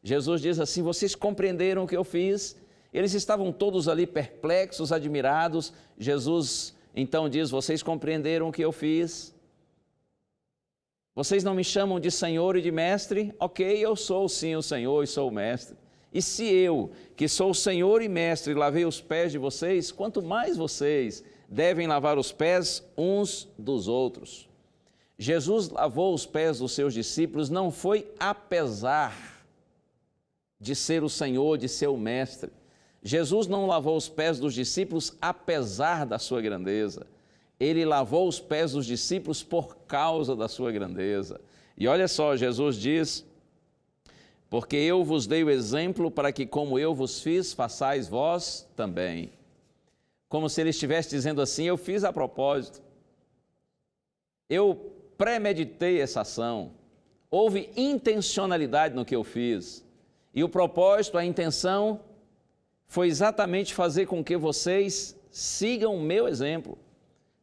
Jesus diz assim, vocês compreenderam o que eu fiz? Eles estavam todos ali perplexos, admirados. Jesus então diz: vocês compreenderam o que eu fiz? Vocês não me chamam de Senhor e de Mestre? Ok, eu sou sim o Senhor e sou o Mestre. E se eu, que sou o Senhor e Mestre, lavei os pés de vocês, quanto mais vocês devem lavar os pés uns dos outros. Jesus lavou os pés dos seus discípulos, não foi apesar de ser o Senhor, de ser o Mestre. Jesus não lavou os pés dos discípulos apesar da sua grandeza. Ele lavou os pés dos discípulos por causa da sua grandeza. E olha só, Jesus diz: porque eu vos dei o exemplo para que, como eu vos fiz, façais vós também. Como se ele estivesse dizendo assim: eu fiz a propósito. Eu premeditei essa ação. Houve intencionalidade no que eu fiz. E o propósito, a intenção, foi exatamente fazer com que vocês sigam o meu exemplo.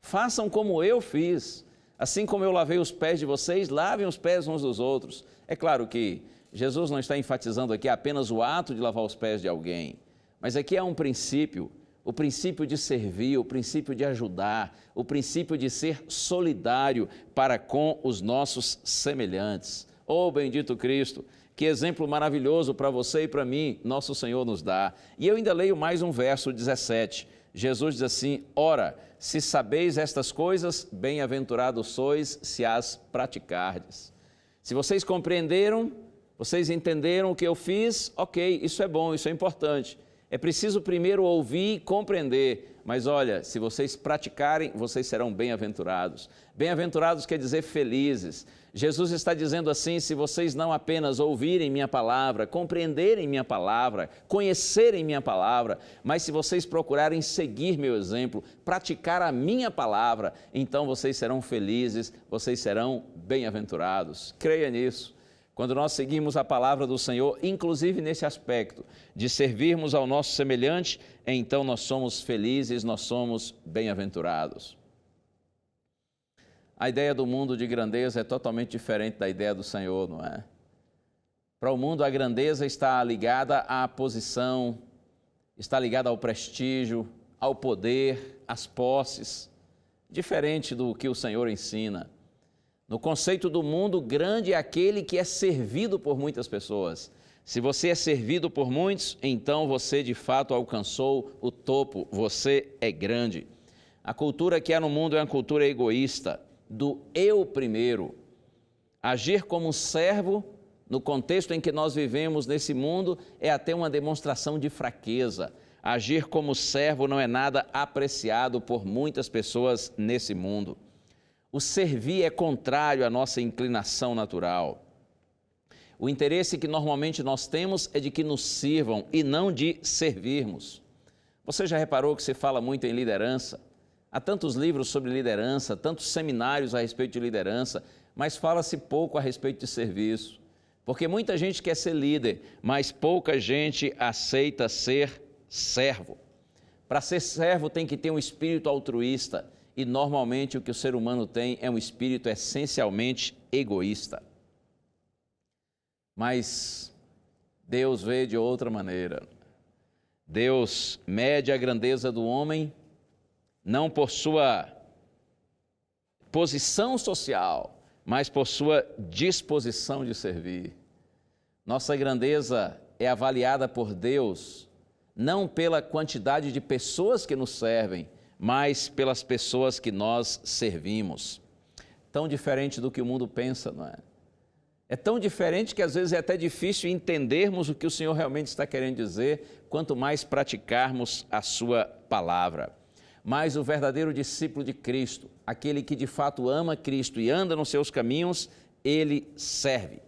Façam como eu fiz. Assim como eu lavei os pés de vocês, lavem os pés uns dos outros. É claro que Jesus não está enfatizando aqui apenas o ato de lavar os pés de alguém, mas aqui é um princípio, o princípio de servir, o princípio de ajudar, o princípio de ser solidário para com os nossos semelhantes. Oh, bendito Cristo, que exemplo maravilhoso para você e para mim, nosso Senhor nos dá. E eu ainda leio mais um verso, 17. Jesus diz assim: ora, se sabeis estas coisas, bem-aventurados sois se as praticardes. Se vocês compreenderam, vocês entenderam o que eu fiz, ok, isso é bom, isso é importante. É preciso primeiro ouvir e compreender, mas olha, se vocês praticarem, vocês serão bem-aventurados. Bem-aventurados quer dizer felizes. Jesus está dizendo assim: se vocês não apenas ouvirem minha palavra, compreenderem minha palavra, conhecerem minha palavra, mas se vocês procurarem seguir meu exemplo, praticar a minha palavra, então vocês serão felizes, vocês serão bem-aventurados. Creia nisso. Quando nós seguimos a palavra do Senhor, inclusive nesse aspecto de servirmos ao nosso semelhante, então nós somos felizes, nós somos bem-aventurados. A ideia do mundo de grandeza é totalmente diferente da ideia do Senhor, não é? Para o mundo, a grandeza está ligada à posição, está ligada ao prestígio, ao poder, às posses, diferente do que o Senhor ensina. No conceito do mundo, grande é aquele que é servido por muitas pessoas. Se você é servido por muitos, então você de fato alcançou o topo, você é grande. A cultura que há no mundo é uma cultura egoísta, do eu primeiro. Agir como servo, no contexto em que nós vivemos nesse mundo, é até uma demonstração de fraqueza. Agir como servo não é nada apreciado por muitas pessoas nesse mundo. O servir é contrário à nossa inclinação natural. O interesse que normalmente nós temos é de que nos sirvam e não de servirmos. Você já reparou que se fala muito em liderança? Há tantos livros sobre liderança, tantos seminários a respeito de liderança, mas fala-se pouco a respeito de serviço. Porque muita gente quer ser líder, mas pouca gente aceita ser servo. Para ser servo tem que ter um espírito altruísta. E normalmente o que o ser humano tem é um espírito essencialmente egoísta. Mas Deus vê de outra maneira. Deus mede a grandeza do homem não por sua posição social, mas por sua disposição de servir. Nossa grandeza é avaliada por Deus não pela quantidade de pessoas que nos servem, mas pelas pessoas que nós servimos. Tão diferente do que o mundo pensa, não é? É tão diferente que às vezes é até difícil entendermos o que o Senhor realmente está querendo dizer, quanto mais praticarmos a sua palavra. Mas o verdadeiro discípulo de Cristo, aquele que de fato ama Cristo e anda nos seus caminhos, ele serve.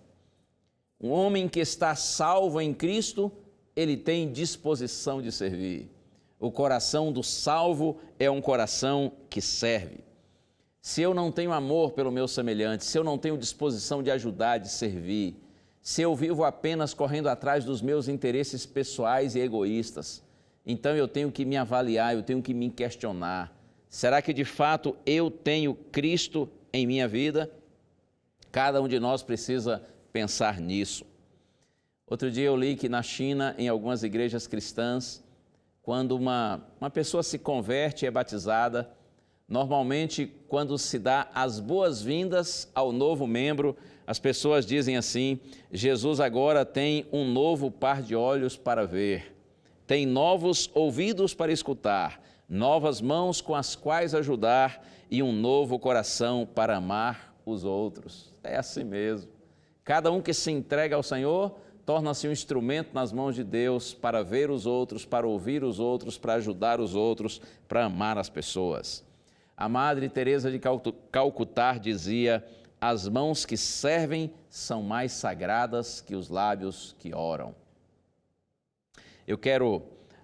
Um homem que está salvo em Cristo, ele tem disposição de servir. O coração do salvo é um coração que serve. Se eu não tenho amor pelo meu semelhante, se eu não tenho disposição de ajudar, de servir, se eu vivo apenas correndo atrás dos meus interesses pessoais e egoístas, então eu tenho que me avaliar, eu tenho que me questionar. Será que de fato eu tenho Cristo em minha vida? Cada um de nós precisa pensar nisso. Outro dia eu li que na China, em algumas igrejas cristãs, quando uma pessoa se converte e é batizada, normalmente quando se dá as boas-vindas ao novo membro, as pessoas dizem assim: Jesus agora tem um novo par de olhos para ver, tem novos ouvidos para escutar, novas mãos com as quais ajudar e um novo coração para amar os outros. É assim mesmo. Cada um que se entrega ao Senhor torna-se um instrumento nas mãos de Deus para ver os outros, para ouvir os outros, para ajudar os outros, para amar as pessoas. A Madre Teresa de Calcutá dizia: as mãos que servem são mais sagradas que os lábios que oram. Eu quero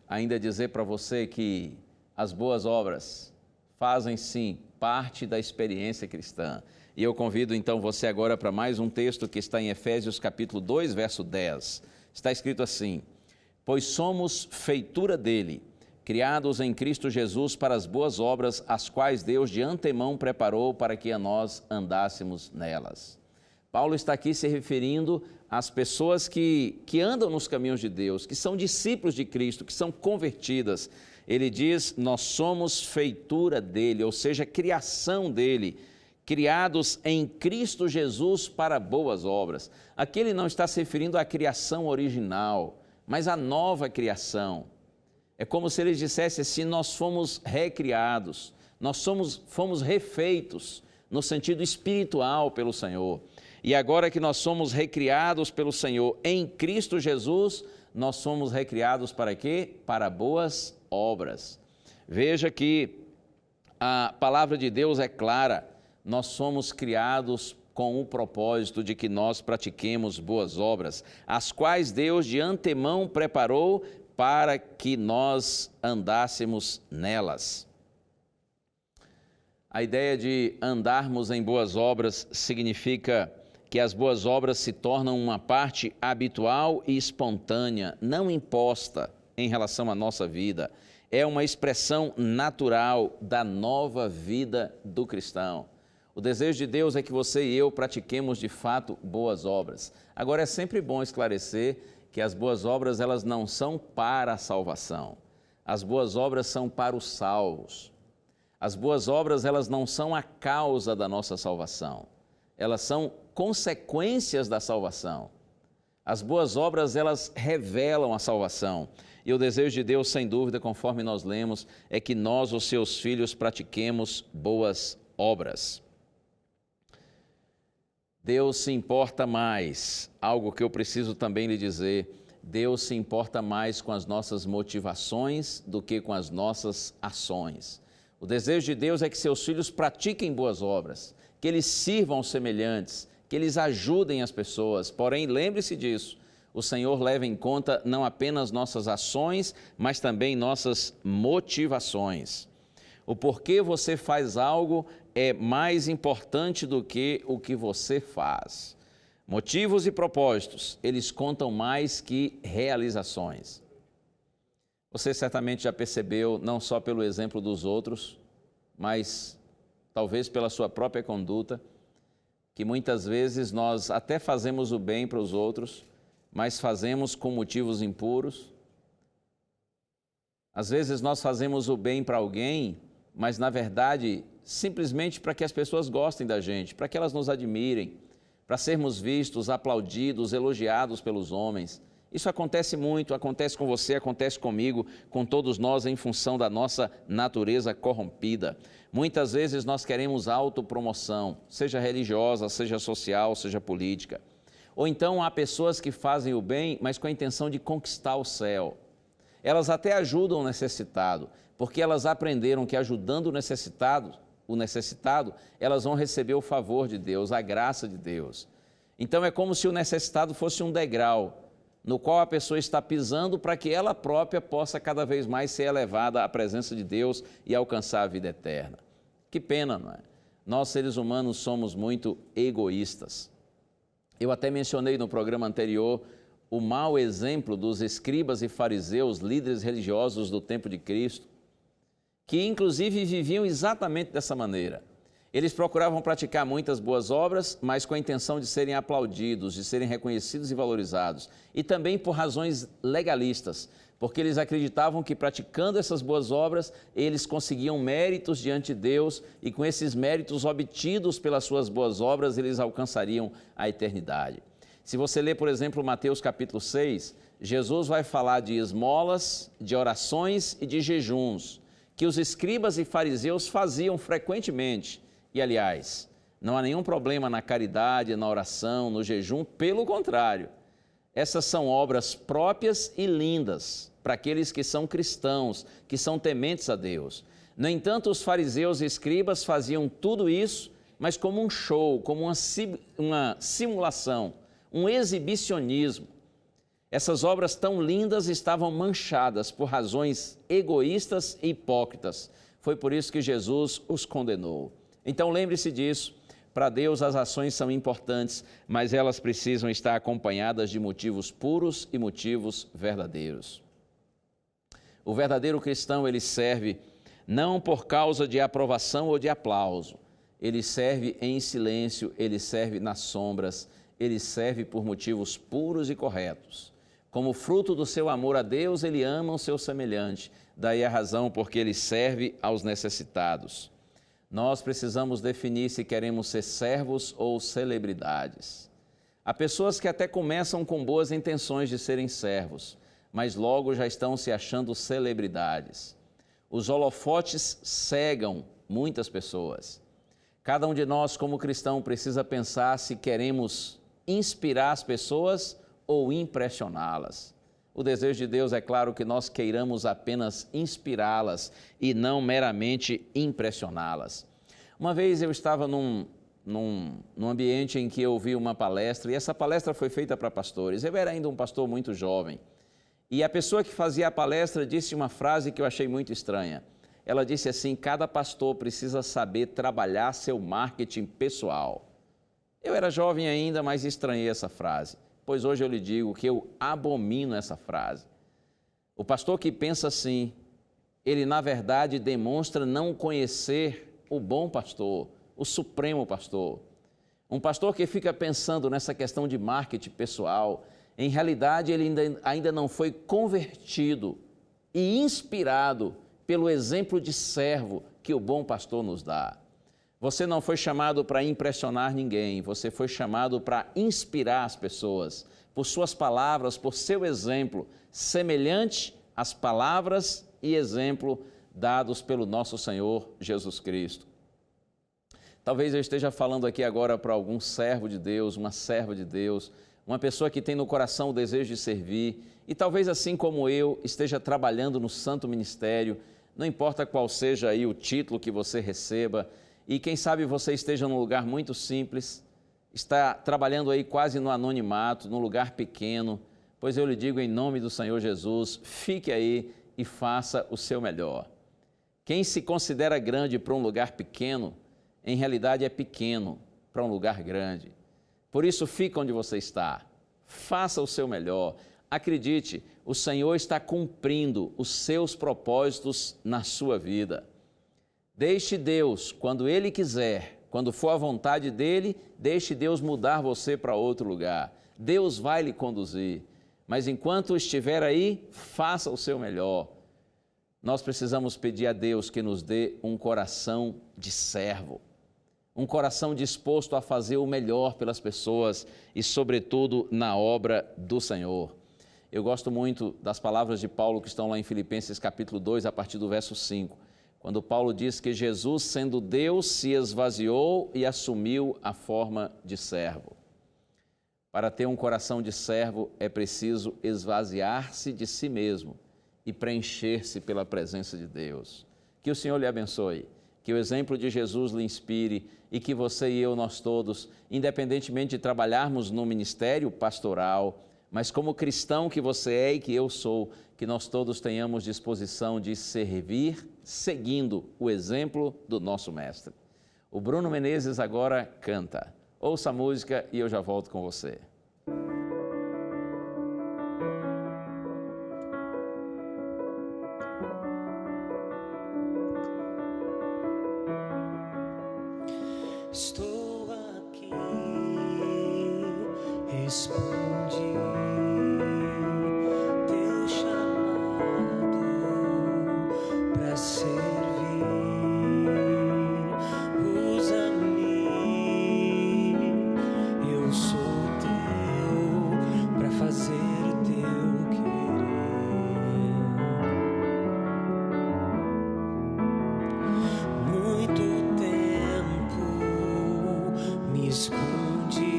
ainda dizer para você que as boas obras fazem sim parte da experiência cristã. E eu convido então você agora para mais um texto que está em Efésios capítulo 2, verso 10. Está escrito assim: pois somos feitura dele, criados em Cristo Jesus para as boas obras, as quais Deus de antemão preparou para que a nós andássemos nelas. Paulo está aqui se referindo às pessoas que andam nos caminhos de Deus, que são discípulos de Cristo, que são convertidas. Ele diz: nós somos feitura dele, ou seja, criação dele, criados em Cristo Jesus para boas obras. Aqui ele não está se referindo à criação original, mas à nova criação. É como se ele dissesse assim: nós fomos recriados, nós fomos refeitos no sentido espiritual pelo Senhor. E agora que nós somos recriados pelo Senhor em Cristo Jesus, nós somos recriados para quê? Para boas obras. Veja que a palavra de Deus é clara: nós somos criados com o propósito de que nós pratiquemos boas obras, as quais Deus de antemão preparou para que nós andássemos nelas. A ideia de andarmos em boas obras significa que as boas obras se tornam uma parte habitual e espontânea, não imposta em relação à nossa vida. É uma expressão natural da nova vida do cristão. O desejo de Deus é que você e eu pratiquemos de fato boas obras. Agora, é sempre bom esclarecer que as boas obras, elas não são para a salvação. As boas obras são para os salvos. As boas obras, elas não são a causa da nossa salvação. Elas são consequências da salvação. As boas obras, elas revelam a salvação. E o desejo de Deus, sem dúvida, conforme nós lemos, é que nós, os seus filhos, pratiquemos boas obras. Deus se importa mais, algo que eu preciso também lhe dizer: Deus se importa mais com as nossas motivações do que com as nossas ações. O desejo de Deus é que seus filhos pratiquem boas obras, que eles sirvam aos semelhantes, que eles ajudem as pessoas. Porém, lembre-se disso: o Senhor leva em conta não apenas nossas ações, mas também nossas motivações. O porquê você faz algo é mais importante do que o que você faz. Motivos e propósitos, eles contam mais que realizações. Você certamente já percebeu, não só pelo exemplo dos outros, mas talvez pela sua própria conduta, que muitas vezes nós até fazemos o bem para os outros, mas fazemos com motivos impuros. Às vezes nós fazemos o bem para alguém, mas na verdade simplesmente para que as pessoas gostem da gente, para que elas nos admirem, para sermos vistos, aplaudidos, elogiados pelos homens. Isso acontece muito, acontece com você, acontece comigo, com todos nós, em função da nossa natureza corrompida. Muitas vezes nós queremos autopromoção, seja religiosa, seja social, seja política. Ou então há pessoas que fazem o bem, mas com a intenção de conquistar o céu. Elas até ajudam o necessitado, porque elas aprenderam que ajudando o necessitado, elas vão receber o favor de Deus, a graça de Deus. Então é como se o necessitado fosse um degrau, no qual a pessoa está pisando para que ela própria possa cada vez mais ser elevada à presença de Deus e alcançar a vida eterna. Que pena, não é? Nós, seres humanos, somos muito egoístas. Eu até mencionei no programa anterior o mau exemplo dos escribas e fariseus, líderes religiosos do tempo de Cristo, que inclusive viviam exatamente dessa maneira. Eles procuravam praticar muitas boas obras, mas com a intenção de serem aplaudidos, de serem reconhecidos e valorizados. E também por razões legalistas, porque eles acreditavam que praticando essas boas obras, eles conseguiam méritos diante de Deus e com esses méritos obtidos pelas suas boas obras, eles alcançariam a eternidade. Se você ler, por exemplo, Mateus capítulo 6, Jesus vai falar de esmolas, de orações e de jejuns, que os escribas e fariseus faziam frequentemente. E, aliás, não há nenhum problema na caridade, na oração, no jejum, pelo contrário. Essas são obras próprias e lindas para aqueles que são cristãos, que são tementes a Deus. No entanto, os fariseus e escribas faziam tudo isso, mas como um show, como uma simulação, um exibicionismo. Essas obras tão lindas estavam manchadas por razões egoístas e hipócritas. Foi por isso que Jesus os condenou. Então lembre-se disso, para Deus as ações são importantes, mas elas precisam estar acompanhadas de motivos puros e motivos verdadeiros. O verdadeiro cristão, ele serve não por causa de aprovação ou de aplauso, ele serve em silêncio, ele serve nas sombras, ele serve por motivos puros e corretos. Como fruto do seu amor a Deus, ele ama o seu semelhante, daí a razão porque ele serve aos necessitados. Nós precisamos definir se queremos ser servos ou celebridades. Há pessoas que até começam com boas intenções de serem servos, mas logo já estão se achando celebridades. Os holofotes cegam muitas pessoas. Cada um de nós, como cristão, precisa pensar se queremos inspirar as pessoas ou impressioná-las. O desejo de Deus é claro que nós queiramos apenas inspirá-las e não meramente impressioná-las. Uma vez eu estava num ambiente em que eu ouvi uma palestra, e essa palestra foi feita para pastores. Eu era ainda um pastor muito jovem. E a pessoa que fazia a palestra disse uma frase que eu achei muito estranha. Ela disse assim: cada pastor precisa saber trabalhar seu marketing pessoal. Eu era jovem ainda, mas estranhei essa frase, pois hoje eu lhe digo que eu abomino essa frase. O pastor que pensa assim, ele na verdade demonstra não conhecer o bom pastor, o supremo pastor. Um pastor que fica pensando nessa questão de marketing pessoal, em realidade ele ainda não foi convertido e inspirado pelo exemplo de servo que o bom pastor nos dá. Você não foi chamado para impressionar ninguém, você foi chamado para inspirar as pessoas, por suas palavras, por seu exemplo, semelhante às palavras e exemplo dados pelo nosso Senhor Jesus Cristo. Talvez eu esteja falando aqui agora para algum servo de Deus, uma serva de Deus, uma pessoa que tem no coração o desejo de servir e talvez assim como eu esteja trabalhando no santo ministério, não importa qual seja aí o título que você receba, e quem sabe você esteja num lugar muito simples, está trabalhando aí quase no anonimato, num lugar pequeno, pois eu lhe digo em nome do Senhor Jesus, fique aí e faça o seu melhor. Quem se considera grande para um lugar pequeno, em realidade é pequeno para um lugar grande. Por isso, fica onde você está, faça o seu melhor. Acredite, o Senhor está cumprindo os seus propósitos na sua vida. Deixe Deus, quando Ele quiser, quando for a vontade dEle, deixe Deus mudar você para outro lugar. Deus vai lhe conduzir, mas enquanto estiver aí, faça o seu melhor. Nós precisamos pedir a Deus que nos dê um coração de servo, um coração disposto a fazer o melhor pelas pessoas e, sobretudo, na obra do Senhor. Eu gosto muito das palavras de Paulo que estão lá em Filipenses capítulo 2, a partir do verso 5. Quando Paulo diz que Jesus, sendo Deus, se esvaziou e assumiu a forma de servo. Para ter um coração de servo, é preciso esvaziar-se de si mesmo e preencher-se pela presença de Deus. Que o Senhor lhe abençoe, que o exemplo de Jesus lhe inspire e que você e eu, nós todos, independentemente de trabalharmos no ministério pastoral, mas como cristão que você é e que eu sou, que nós todos tenhamos disposição de servir seguindo o exemplo do nosso mestre. O Bruno Menezes agora canta. Ouça a música e eu já volto com você. Estou aqui, responde teu chamado para servir. Usa-me, eu sou teu para fazer o teu querer. Muito tempo me escondi,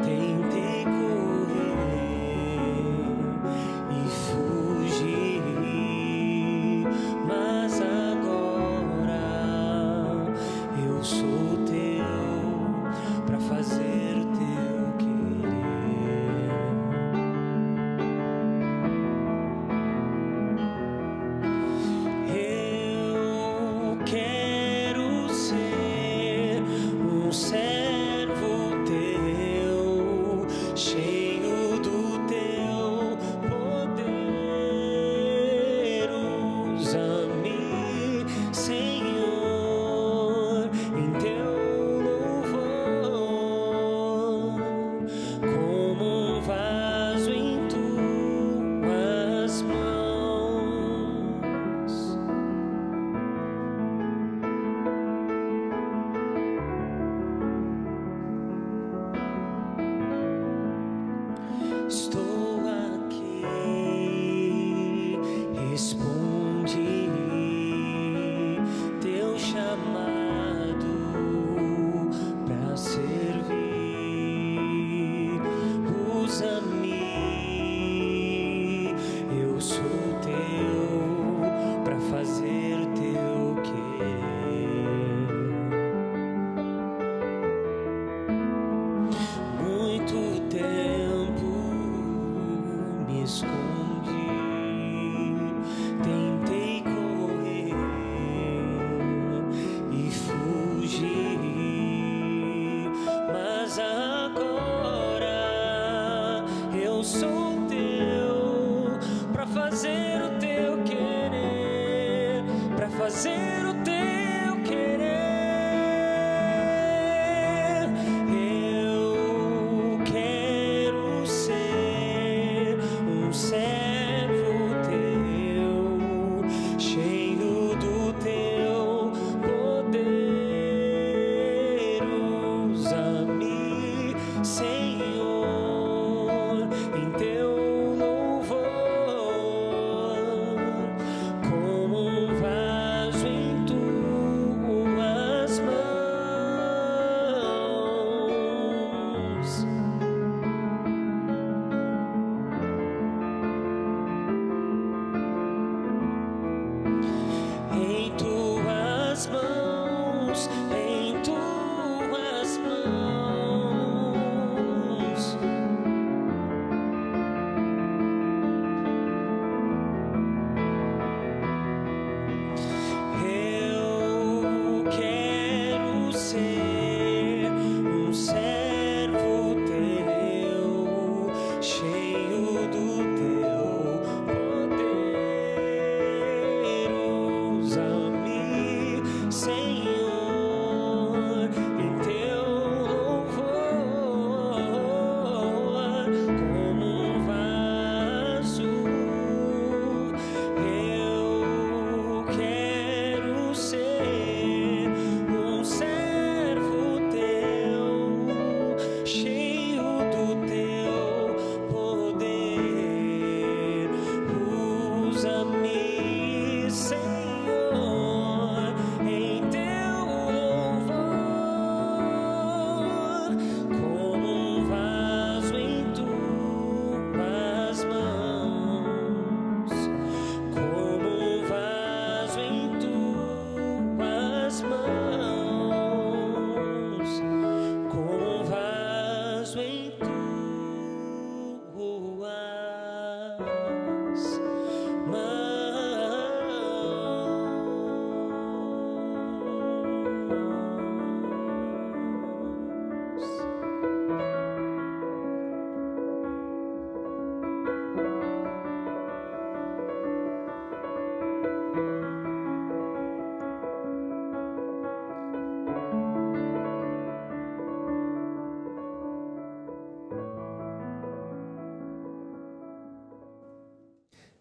tentei correr e fugir, mas agora eu sou teu para fazer o teu querer. Eu quero ser um servo teu, cheio do teu poder. Usa-me, Senhor, em teu louvor, como um vaso em tuas mãos. Estou aqui, responde teu chamado para servir. Usa-me, eu sou teu para fazer o teu querer. Muito tempo me escondi, tentei correr e fugir, mas agora eu sou teu para fazer o teu querer, para fazer o teu querer. Eu quero ser um servo teu, cheio do teu poder. Usa-me, Senhor, em teu louvor, como um vaso em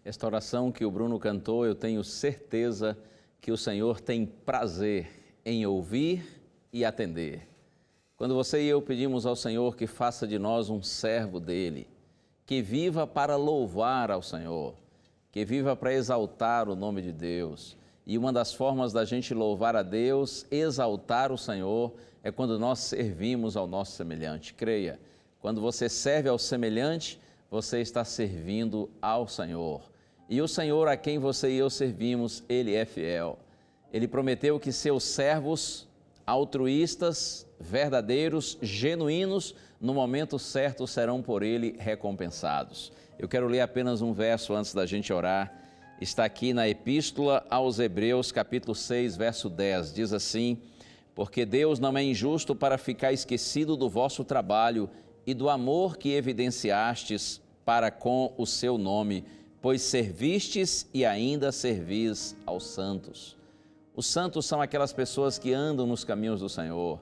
Esta oração que o Bruno cantou, eu tenho certeza que o Senhor tem prazer em ouvir e atender. Quando você e eu pedimos ao Senhor que faça de nós um servo dele, que viva para louvar ao Senhor, que viva para exaltar o nome de Deus. E uma das formas da gente louvar a Deus, exaltar o Senhor, é quando nós servimos ao nosso semelhante. Creia, quando você serve ao semelhante, você está servindo ao Senhor. E o Senhor a quem você e eu servimos, Ele é fiel. Ele prometeu que seus servos altruístas, verdadeiros, genuínos, no momento certo serão por Ele recompensados. Eu quero ler apenas um verso antes da gente orar. Está aqui na Epístola aos Hebreus, capítulo 6, verso 10. Diz assim: porque Deus não é injusto para ficar esquecido do vosso trabalho e do amor que evidenciastes para com o seu nome, pois servistes e ainda servis aos santos. Os santos são aquelas pessoas que andam nos caminhos do Senhor.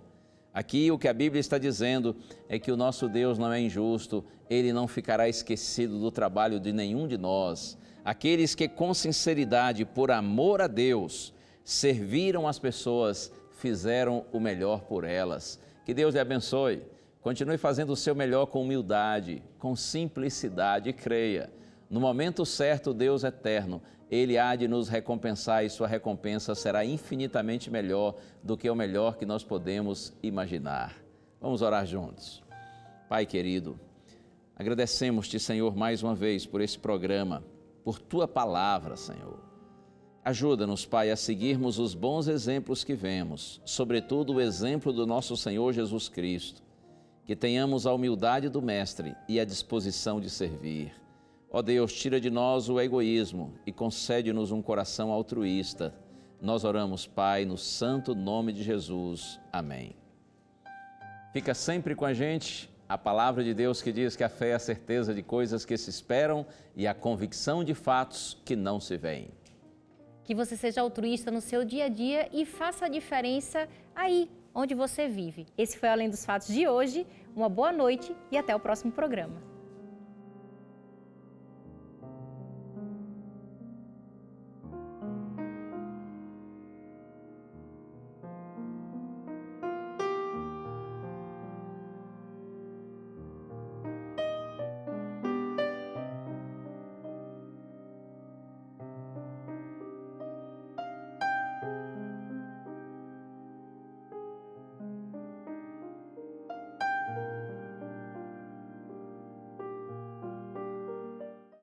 Aqui o que a Bíblia está dizendo é que o nosso Deus não é injusto, Ele não ficará esquecido do trabalho de nenhum de nós. Aqueles que com sinceridade, por amor a Deus, serviram as pessoas, fizeram o melhor por elas. Que Deus lhe abençoe. Continue fazendo o seu melhor com humildade, com simplicidade e creia. No momento certo, Deus eterno, Ele há de nos recompensar e sua recompensa será infinitamente melhor do que o melhor que nós podemos imaginar. Vamos orar juntos. Pai querido, agradecemos-te, Senhor, mais uma vez por esse programa, por Tua palavra, Senhor. Ajuda-nos, Pai, a seguirmos os bons exemplos que vemos, sobretudo o exemplo do nosso Senhor Jesus Cristo. Que tenhamos a humildade do Mestre e a disposição de servir. Ó Deus, tira de nós o egoísmo e concede-nos um coração altruísta. Nós oramos, Pai, no santo nome de Jesus. Amém. Fica sempre com a gente a palavra de Deus que diz que a fé é a certeza de coisas que se esperam e a convicção de fatos que não se veem. Que você seja altruísta no seu dia a dia e faça a diferença aí onde você vive. Esse foi o Além dos Fatos de hoje. Uma boa noite e até o próximo programa.